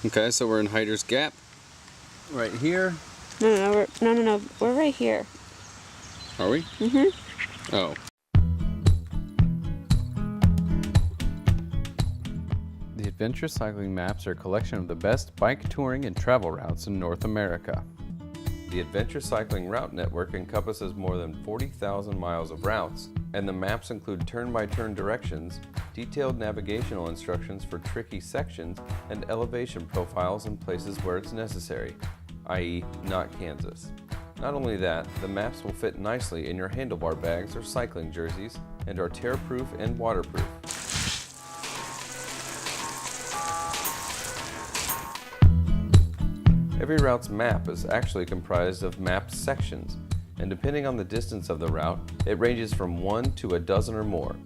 Okay, so we're in Hyder's Gap. Right here. No, we're right here. Are we? Mm-hmm. Oh. The Adventure Cycling Maps are a collection of the best bike touring and travel routes in North America. The Adventure Cycling Route Network encompasses more than 40,000 miles of routes, and the maps include turn-by-turn directions, detailed navigational instructions for tricky sections, and elevation profiles in places where it's necessary, i.e. not Kansas. Not only that, the maps will fit nicely in your handlebar bags or cycling jerseys and are tear-proof and waterproof. Every route's map is actually comprised of mapped sections, and depending on the distance of the route, it ranges from 1 to a dozen or more.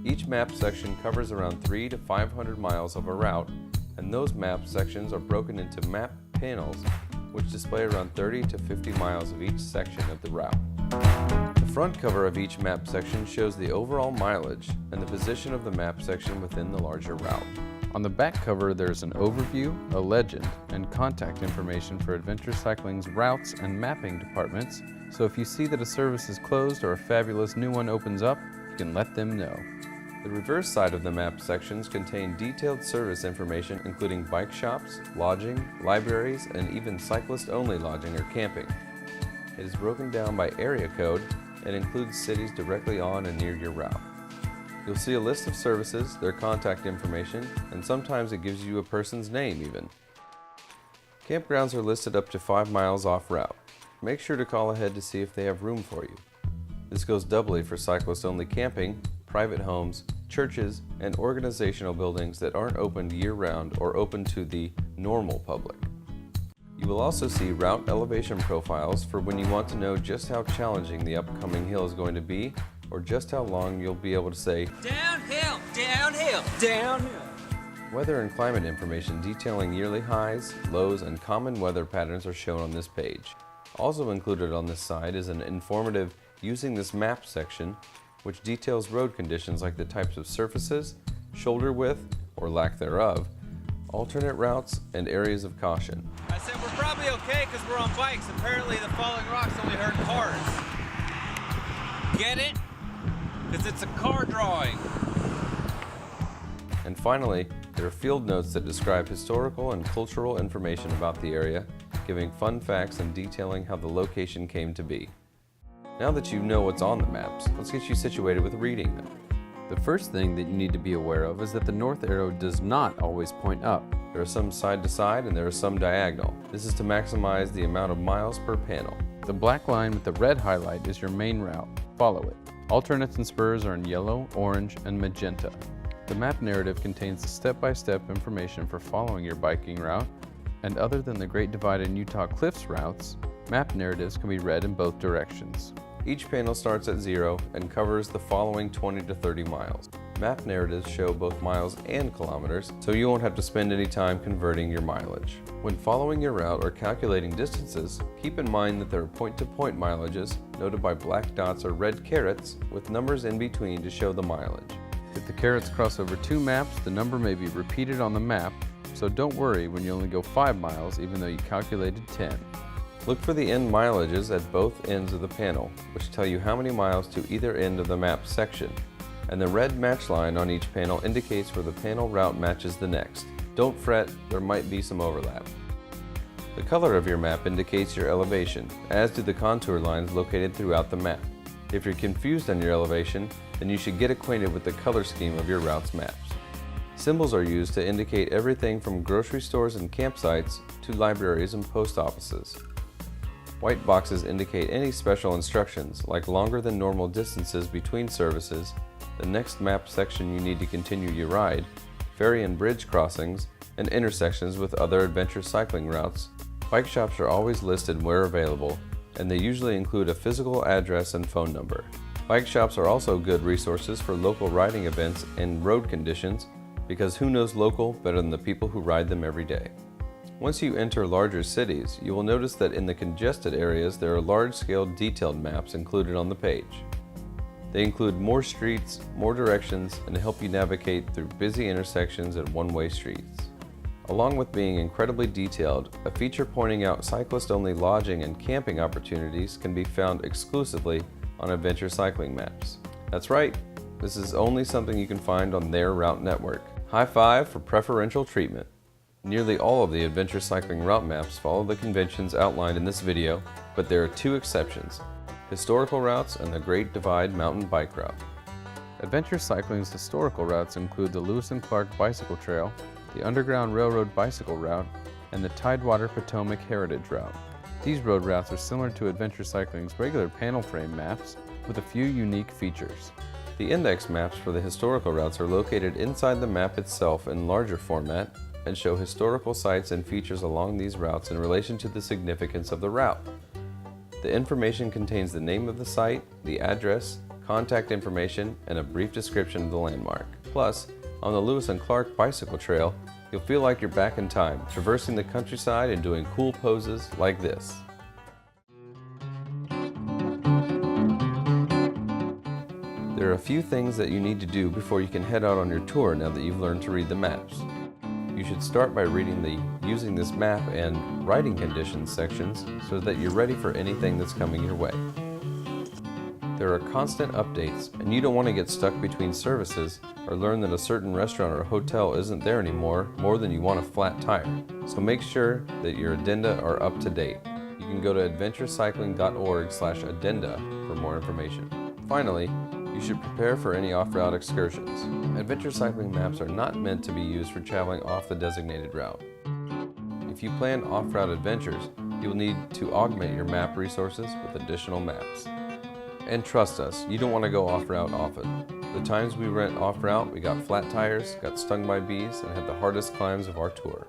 Each map section covers around 300 to 500 miles of a route, and those map sections are broken into map panels, which display around 30 to 50 miles of each section of the route. The front cover of each map section shows the overall mileage and the position of the map section within the larger route. On the back cover, there's an overview, a legend, and contact information for Adventure Cycling's routes and mapping departments, so if you see that a service is closed or a fabulous new one opens up, you can let them know. The reverse side of the map sections contain detailed service information including bike shops, lodging, libraries, and even cyclist-only lodging or camping. It is broken down by area code and includes cities directly on and near your route. You'll see a list of services, their contact information, and sometimes it gives you a person's name even. Campgrounds are listed up to 5 miles off route. Make sure to call ahead to see if they have room for you. This goes doubly for cyclist-only camping, private homes, churches, and organizational buildings that aren't opened year-round or open to the normal public. You will also see route elevation profiles for when you want to know just how challenging the upcoming hill is going to be, or just how long you'll be able to say, "Downhill, downhill, downhill." Weather and climate information detailing yearly highs, lows, and common weather patterns are shown on this page. Also included on this side is an informative Using This Map section, which details road conditions like the types of surfaces, shoulder width, or lack thereof, alternate routes, and areas of caution. I said we're probably okay because we're on bikes. Apparently the falling rocks only hurt cars. Get it? Because it's a car drawing. And finally, there are field notes that describe historical and cultural information about the area, giving fun facts and detailing how the location came to be. Now that you know what's on the maps, let's get you situated with reading them. The first thing that you need to be aware of is that the north arrow does not always point up. There are some side to side and there are some diagonal. This is to maximize the amount of miles per panel. The black line with the red highlight is your main route. Follow it. Alternates and spurs are in yellow, orange, and magenta. The map narrative contains the step-by-step information for following your biking route, and other than the Great Divide and Utah Cliffs routes, map narratives can be read in both directions. Each panel starts at 0 and covers the following 20 to 30 miles. Map narratives show both miles and kilometers, so you won't have to spend any time converting your mileage. When following your route or calculating distances, keep in mind that there are point-to-point mileages, noted by black dots or red carets, with numbers in between to show the mileage. If the carets cross over 2 maps, the number may be repeated on the map, so don't worry when you only go 5 miles even though you calculated 10. Look for the end mileages at both ends of the panel, which tell you how many miles to either end of the map section, and the red match line on each panel indicates where the panel route matches the next. Don't fret, there might be some overlap. The color of your map indicates your elevation, as do the contour lines located throughout the map. If you're confused on your elevation, then you should get acquainted with the color scheme of your route's maps. Symbols are used to indicate everything from grocery stores and campsites to libraries and post offices. White boxes indicate any special instructions, like longer than normal distances between services, the next map section you need to continue your ride, ferry and bridge crossings, and intersections with other adventure cycling routes. Bike shops are always listed where available, and they usually include a physical address and phone number. Bike shops are also good resources for local riding events and road conditions, because who knows local better than the people who ride them every day. Once you enter larger cities, you will notice that in the congested areas there are large-scale detailed maps included on the page. They include more streets, more directions, and help you navigate through busy intersections and one-way streets. Along with being incredibly detailed, a feature pointing out cyclist-only lodging and camping opportunities can be found exclusively on Adventure Cycling maps. That's right, this is only something you can find on their route network. High five for preferential treatment. Nearly all of the Adventure Cycling route maps follow the conventions outlined in this video, but there are two exceptions: historical routes and the Great Divide mountain bike route. Adventure Cycling's historical routes include the Lewis and Clark Bicycle Trail, the Underground Railroad Bicycle Route, and the Tidewater Potomac Heritage Route. These road routes are similar to Adventure Cycling's regular panel frame maps, with a few unique features. The index maps for the historical routes are located inside the map itself in larger format and show historical sites and features along these routes in relation to the significance of the route. The information contains the name of the site, the address, contact information, and a brief description of the landmark. Plus, on the Lewis and Clark Bicycle Trail, you'll feel like you're back in time, traversing the countryside and doing cool poses like this. There are a few things that you need to do before you can head out on your tour now that you've learned to read the maps. You should start by reading the Using this map and Writing conditions sections so that you're ready for anything that's coming your way. There are constant updates, and you don't want to get stuck between services or learn that a certain restaurant or hotel isn't there anymore more than you want a flat tire. So make sure that your addenda are up to date. You can go to adventurecycling.org/addenda for more information. Finally, you should prepare for any off-route excursions. Adventure Cycling maps are not meant to be used for traveling off the designated route. If you plan off-route adventures, you will need to augment your map resources with additional maps. And trust us, you don't want to go off-route often. The times we went off-route, we got flat tires, got stung by bees, and had the hardest climbs of our tour.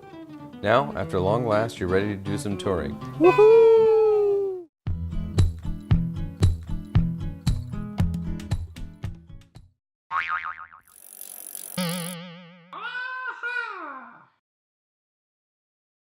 Now, after long last, you're ready to do some touring. Woohoo!